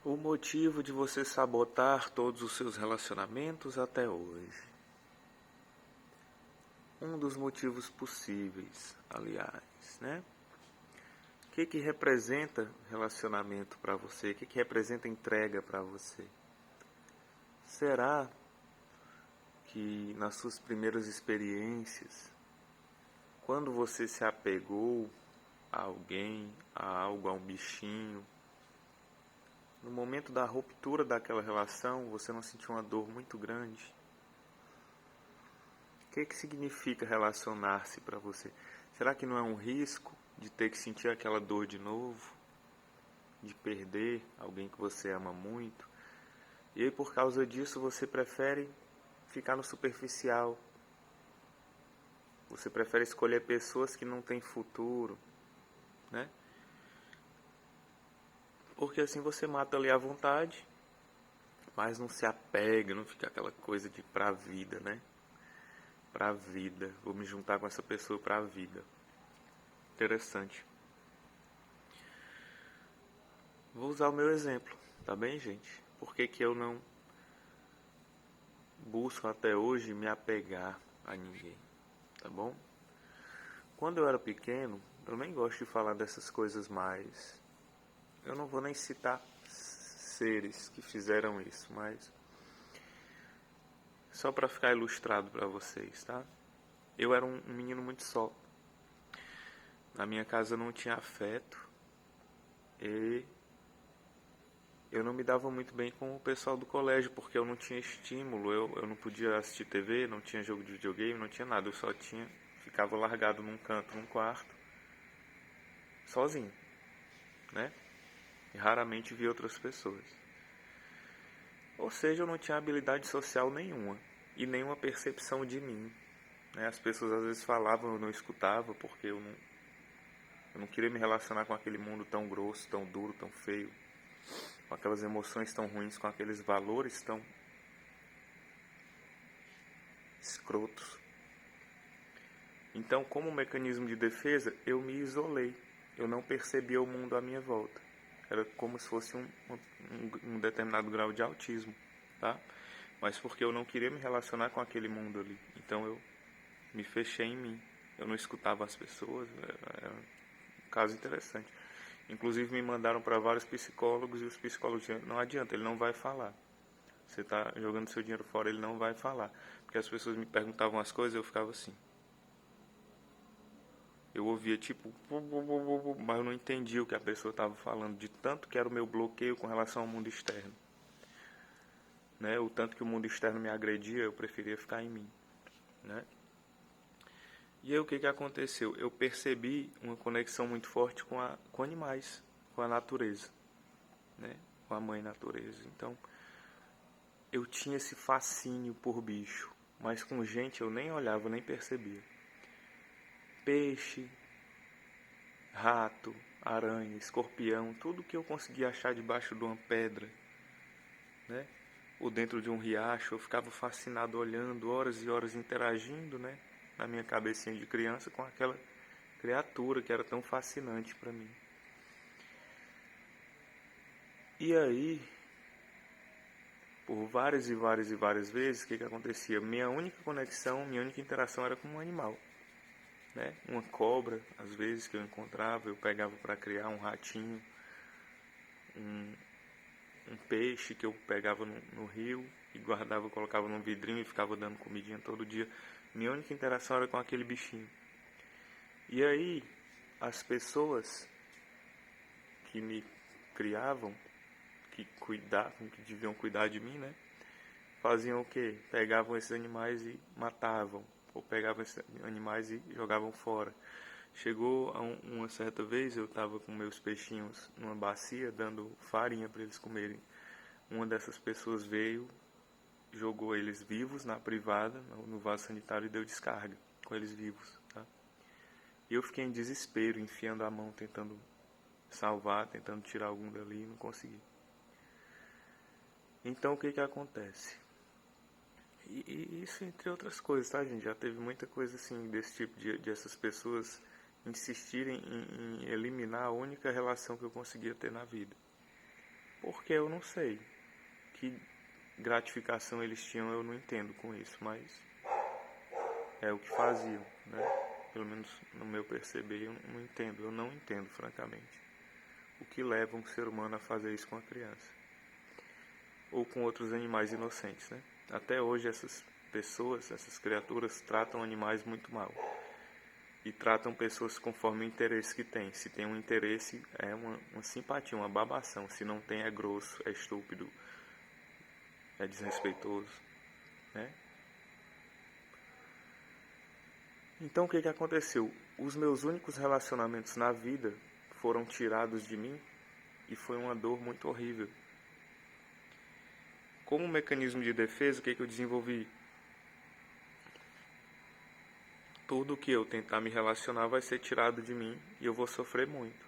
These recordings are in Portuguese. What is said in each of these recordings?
O motivo de você sabotar todos os seus relacionamentos até hoje. Um dos motivos possíveis, aliás, né? O que representa relacionamento para você? O que representa entrega para você? Será que nas suas primeiras experiências, quando você se apegou a alguém, a algo, a um bichinho, no momento da ruptura daquela relação, você não sentiu uma dor muito grande? O que significa relacionar-se para você? Será que não é um risco de ter que sentir aquela dor de novo? De perder alguém que você ama muito? E aí, por causa disso, você prefere ficar no superficial. Você prefere escolher pessoas que não têm futuro, né? Porque assim você mata ali à vontade, mas não se apega, não fica aquela coisa de pra vida, né? Pra vida. Vou me juntar com essa pessoa pra vida. Interessante. Vou usar o meu exemplo, tá bem, gente? Por que eu não busco até hoje me apegar a ninguém, tá bom? Quando eu era pequeno, eu nem gosto de falar dessas coisas mais. Eu não vou nem citar seres que fizeram isso, mas só para ficar ilustrado para vocês, tá? Eu era um menino muito só. Na minha casa não tinha afeto e eu não me dava muito bem com o pessoal do colégio, porque eu não tinha estímulo, eu não podia assistir TV, não tinha jogo de videogame, não tinha nada, eu só ficava largado num canto, num quarto, sozinho, né? E raramente via outras pessoas. Ou seja, eu não tinha habilidade social nenhuma e nenhuma percepção de mim, né? As pessoas às vezes falavam, eu não escutava, porque eu não queria me relacionar com aquele mundo tão grosso, tão duro, tão feio, com aquelas emoções tão ruins, com aqueles valores tão escrotos. Então, como mecanismo de defesa, eu me isolei. Eu não percebia o mundo à minha volta. Era como se fosse um determinado grau de autismo, tá? Mas porque eu não queria me relacionar com aquele mundo ali. Então eu me fechei em mim. Eu não escutava as pessoas. Era um caso interessante. Inclusive me mandaram para vários psicólogos e os psicólogos diziam, não adianta, ele não vai falar. Você está jogando seu dinheiro fora, ele não vai falar. Porque as pessoas me perguntavam as coisas e eu ficava assim. Eu ouvia tipo, mas eu não entendia o que a pessoa estava falando, de tanto que era o meu bloqueio com relação ao mundo externo. Né? O tanto que o mundo externo me agredia, eu preferia ficar em mim. Né? E aí o que aconteceu? Eu percebi uma conexão muito forte com animais, com a natureza, né? Com a mãe natureza. Então, eu tinha esse fascínio por bicho, mas com gente eu nem olhava, nem percebia. Peixe, rato, aranha, escorpião, tudo que eu conseguia achar debaixo de uma pedra, né? Ou dentro de um riacho, eu ficava fascinado olhando, horas e horas interagindo, né? Na minha cabecinha de criança com aquela criatura que era tão fascinante para mim. E aí, por várias e várias e várias vezes, o que acontecia? Minha única conexão, minha única interação era com um animal. Né? Uma cobra, às vezes, que eu encontrava, eu pegava para criar um ratinho, um peixe que eu pegava no rio e guardava, colocava num vidrinho e ficava dando comidinha todo dia. Minha única interação era com aquele bichinho. E aí, as pessoas que me criavam, que cuidavam, que deviam cuidar de mim, né? Faziam o quê? Pegavam esses animais e matavam. Ou pegavam esses animais e jogavam fora. Chegou uma certa vez, eu estava com meus peixinhos numa bacia, dando farinha para eles comerem. Uma dessas pessoas veio, jogou eles vivos na privada, no vaso sanitário, e deu descarga com eles vivos. Tá? E eu fiquei em desespero, enfiando a mão, tentando salvar, tentando tirar algum dali, e não consegui. Então o que acontece? E isso entre outras coisas, tá, gente? Já teve muita coisa assim desse tipo de essas pessoas insistirem em eliminar a única relação que eu conseguia ter na vida. Porque eu não sei que gratificação eles tinham, eu não entendo com isso, mas é o que faziam, né? Pelo menos no meu perceber, eu não entendo, francamente, o que leva um ser humano a fazer isso com a criança ou com outros animais inocentes, né? Até hoje essas pessoas, essas criaturas tratam animais muito mal e tratam pessoas conforme o interesse que tem. Se tem um interesse, é uma simpatia, uma babação. Se não tem, é grosso, é estúpido, é desrespeitoso, né? Então o que aconteceu? Os meus únicos relacionamentos na vida foram tirados de mim e foi uma dor muito horrível. Como um mecanismo de defesa, o que eu desenvolvi? Tudo que eu tentar me relacionar vai ser tirado de mim e eu vou sofrer muito.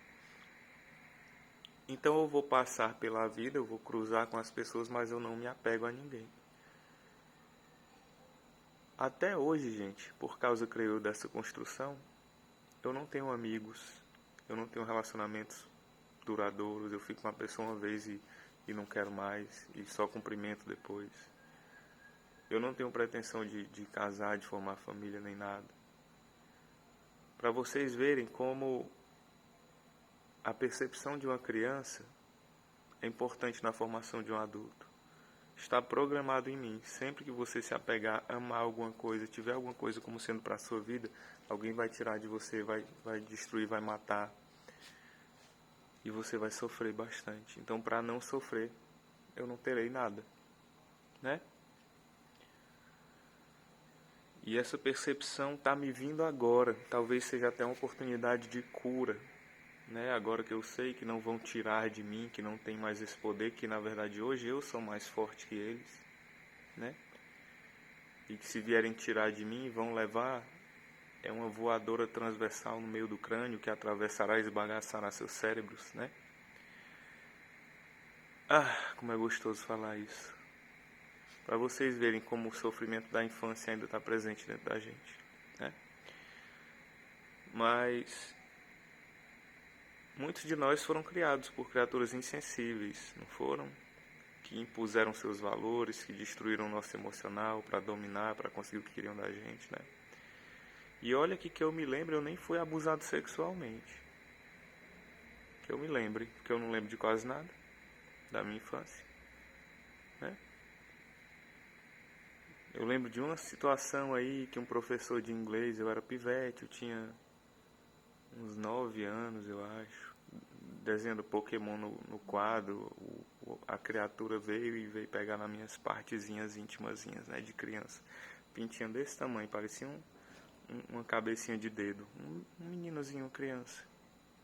Então eu vou passar pela vida, eu vou cruzar com as pessoas, mas eu não me apego a ninguém. Até hoje, gente, por causa, creio eu, dessa construção, eu não tenho amigos, eu não tenho relacionamentos duradouros, eu fico com uma pessoa uma vez e não quero mais, e só cumprimento depois. Eu não tenho pretensão de casar, de formar família, nem nada. Para vocês verem como a percepção de uma criança é importante na formação de um adulto. Está programado em mim. Sempre que você se apegar, amar alguma coisa, tiver alguma coisa como sendo para a sua vida, alguém vai tirar de você, vai destruir, vai matar. E você vai sofrer bastante. Então, para não sofrer, eu não terei nada, né? E essa percepção está me vindo agora. Talvez seja até uma oportunidade de cura, né? Agora que eu sei que não vão tirar de mim, que não tem mais esse poder, que na verdade hoje eu sou mais forte que eles, né? E que se vierem tirar de mim, vão levar uma voadora transversal no meio do crânio que atravessará e esbagaçará seus cérebros, né? Ah, como é gostoso falar isso. Para vocês verem como o sofrimento da infância ainda está presente dentro da gente, né? Mas muitos de nós foram criados por criaturas insensíveis, não foram? Que impuseram seus valores, que destruíram o nosso emocional para dominar, para conseguir o que queriam da gente, né? E olha que eu me lembro, eu nem fui abusado sexualmente. Que eu me lembre, porque eu não lembro de quase nada da minha infância, né? Eu lembro de uma situação aí que um professor de inglês, eu era pivete, eu tinha uns 9 anos, eu acho, desenhando Pokémon no quadro, a criatura veio pegar nas minhas partezinhas íntimazinhas, né, de criança. Pintinha desse tamanho, parecia uma cabecinha de dedo. Um meninozinho, uma criança,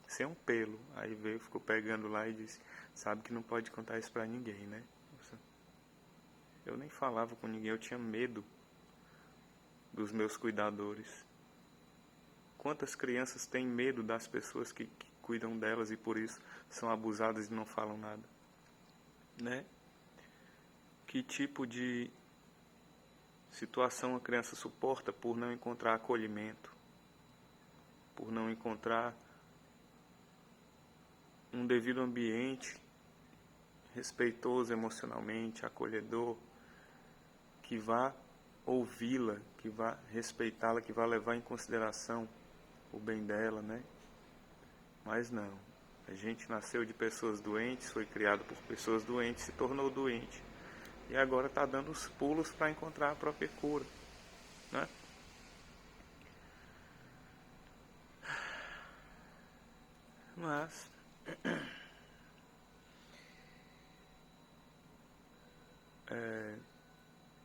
sem um pelo. Aí veio, ficou pegando lá e disse, sabe que não pode contar isso pra ninguém, né? Eu nem falava com ninguém, eu tinha medo dos meus cuidadores. Quantas crianças têm medo das pessoas que cuidam delas e por isso são abusadas e não falam nada, né? Que tipo de situação a criança suporta por não encontrar acolhimento, por não encontrar um devido ambiente respeitoso emocionalmente, acolhedor, que vá ouvi-la, que vá respeitá-la, que vá levar em consideração o bem dela, né? Mas não. A gente nasceu de pessoas doentes, foi criado por pessoas doentes, se tornou doente. E agora está dando os pulos para encontrar a própria cura, né? Mas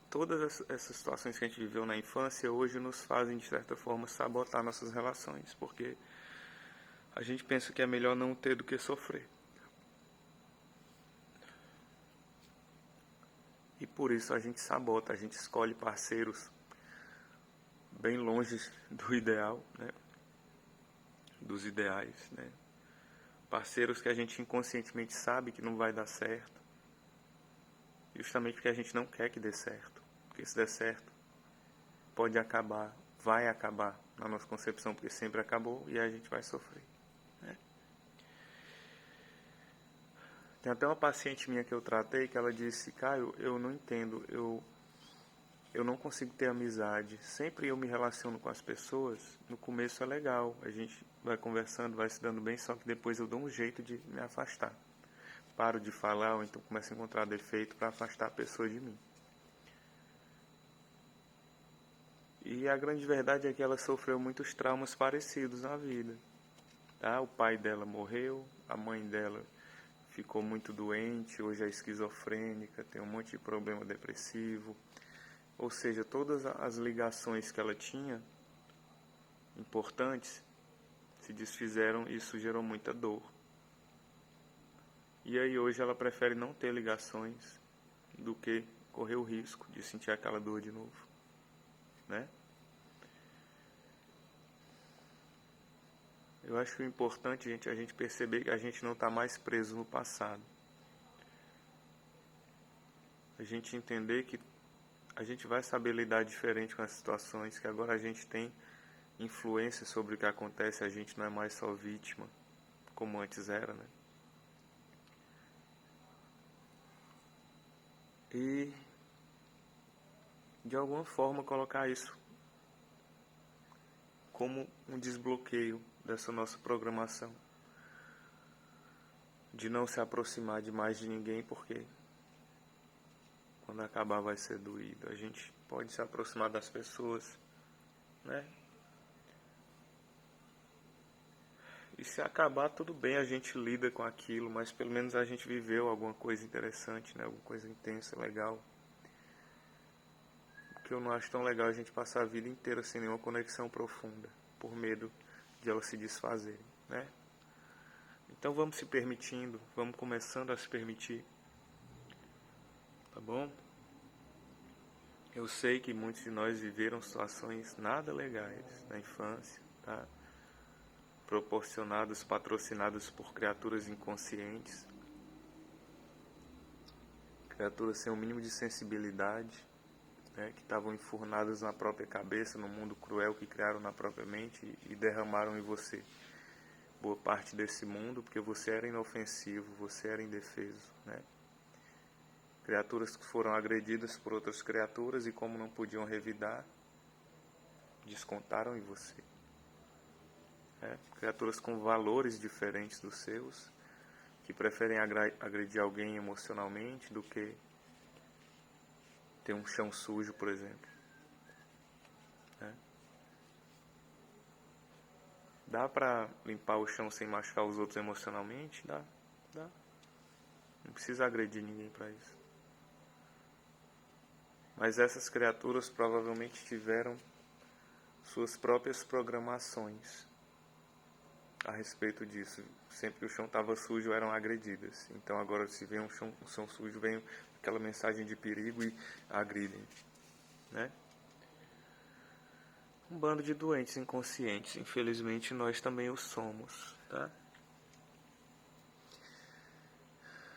todas essas situações que a gente viveu na infância hoje nos fazem, de certa forma, sabotar nossas relações, porque a gente pensa que é melhor não ter do que sofrer. E por isso a gente sabota, a gente escolhe parceiros bem longe do ideal, né? Dos ideais, né? Parceiros que a gente inconscientemente sabe que não vai dar certo, justamente porque a gente não quer que dê certo. Porque se der certo, pode acabar, vai acabar na nossa concepção, porque sempre acabou e a gente vai sofrer, né? Tem até uma paciente minha que eu tratei que ela disse: Caio, eu não entendo, eu não consigo ter amizade. Sempre eu me relaciono com as pessoas, no começo é legal, a gente vai conversando, vai se dando bem, só que depois eu dou um jeito de me afastar. Paro de falar ou então começo a encontrar defeito para afastar a pessoa de mim. E a grande verdade é que ela sofreu muitos traumas parecidos na vida. Tá? O pai dela morreu, a mãe dela ficou muito doente, hoje é esquizofrênica, tem um monte de problema depressivo. Ou seja, todas as ligações que ela tinha, importantes, se desfizeram e isso gerou muita dor. E aí hoje ela prefere não ter ligações do que correr o risco de sentir aquela dor de novo, né? Eu acho importante, gente, a gente perceber que a gente não está mais preso no passado. A gente entender que a gente vai saber lidar diferente com as situações, que agora a gente tem influência sobre o que acontece, a gente não é mais só vítima, como antes era, né? E, de alguma forma, colocar isso como um desbloqueio dessa nossa programação. De não se aproximar demais de ninguém, porque quando acabar vai ser doído. A gente pode se aproximar das pessoas, né? E se acabar, tudo bem, a gente lida com aquilo, mas pelo menos a gente viveu alguma coisa interessante, né? Alguma coisa intensa, legal. O que eu não acho tão legal é a gente passar a vida inteira sem nenhuma conexão profunda, por medo de elas se desfazerem, né? Então vamos se permitindo, vamos começando a se permitir, tá bom? Eu sei que muitos de nós viveram situações nada legais na infância, tá? Proporcionados, patrocinados por criaturas inconscientes, criaturas sem o mínimo de sensibilidade, né, que estavam enfurnadas na própria cabeça, no mundo cruel que criaram na própria mente e derramaram em você boa parte desse mundo, porque você era inofensivo, você era indefeso, né? Criaturas que foram agredidas por outras criaturas e como não podiam revidar, descontaram em você. Criaturas com valores diferentes dos seus, que preferem agredir alguém emocionalmente do que ter um chão sujo, por exemplo. Dá pra limpar o chão sem machucar os outros emocionalmente? Dá. Não precisa agredir ninguém pra isso. Mas essas criaturas provavelmente tiveram suas próprias programações a respeito disso. Sempre que o chão estava sujo, eram agredidas. Então agora, se vem um chão sujo, vem aquela mensagem de perigo e agridem, né? Um bando de doentes inconscientes. Infelizmente, nós também o somos, tá?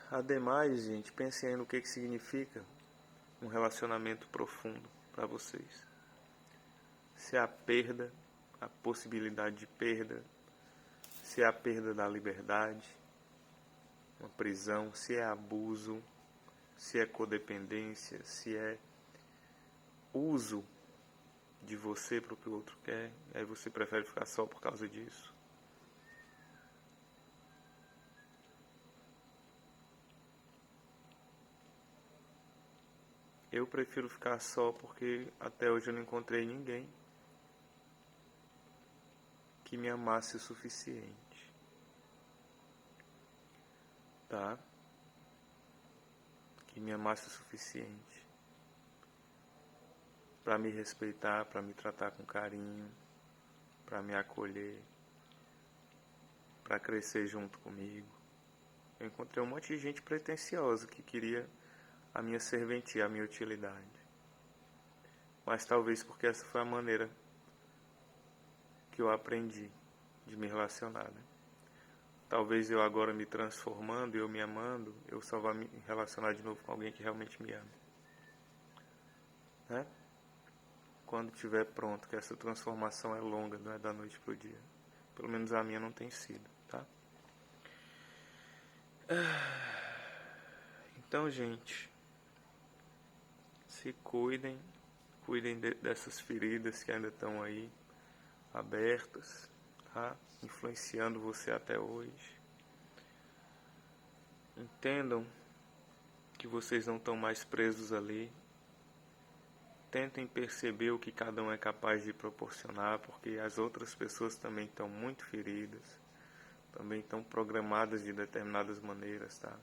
Ademais, gente, pensem aí no que significa um relacionamento profundo para vocês. Se é a perda, a possibilidade de perda, se é a perda da liberdade, uma prisão, se é abuso, se é codependência, se é uso de você para o que o outro quer, e aí você prefere ficar só por causa disso. Eu prefiro ficar só porque até hoje eu não encontrei ninguém que me amasse o suficiente. Tá? Que me amasse o suficiente para me respeitar, para me tratar com carinho, para me acolher, para crescer junto comigo. Eu encontrei um monte de gente pretensiosa que queria a minha serventia, a minha utilidade. Mas talvez porque essa foi a maneira que eu aprendi de me relacionar, né? Talvez eu agora me transformando e eu me amando, eu só vá me relacionar de novo com alguém que realmente me ama, né? Quando estiver pronto, que essa transformação é longa, não é da noite pro dia. Pelo menos a minha não tem sido, tá? Então, gente, se cuidem, dessas feridas que ainda estão aí abertas, tá? Influenciando você até hoje. Entendam que vocês não estão mais presos ali. Tentem perceber o que cada um é capaz de proporcionar, porque as outras pessoas também estão muito feridas, também estão programadas de determinadas maneiras, tá?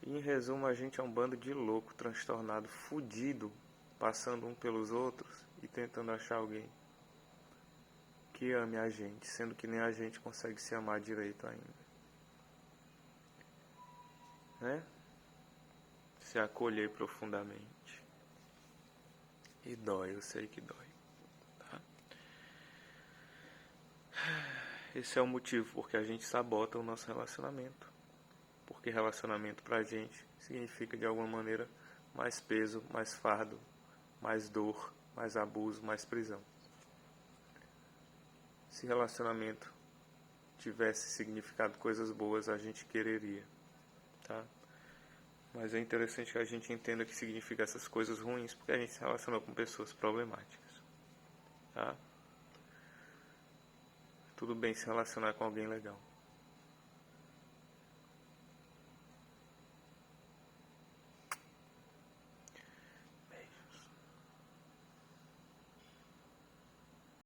E em resumo, a gente é um bando de louco, transtornado, fudido, passando um pelos outros e tentando achar alguém que ame a gente, sendo que nem a gente consegue se amar direito ainda, né? Se acolher profundamente. E dói, eu sei que dói, tá? Esse é o motivo porque a gente sabota o nosso relacionamento. Porque relacionamento pra gente significa de alguma maneira mais peso, mais fardo, mais dor, mais abuso, mais prisão. Se relacionamento tivesse significado coisas boas, a gente quereria, tá? Mas é interessante que a gente entenda que significa essas coisas ruins, porque a gente se relacionou com pessoas problemáticas, tá? Tudo bem se relacionar com alguém legal.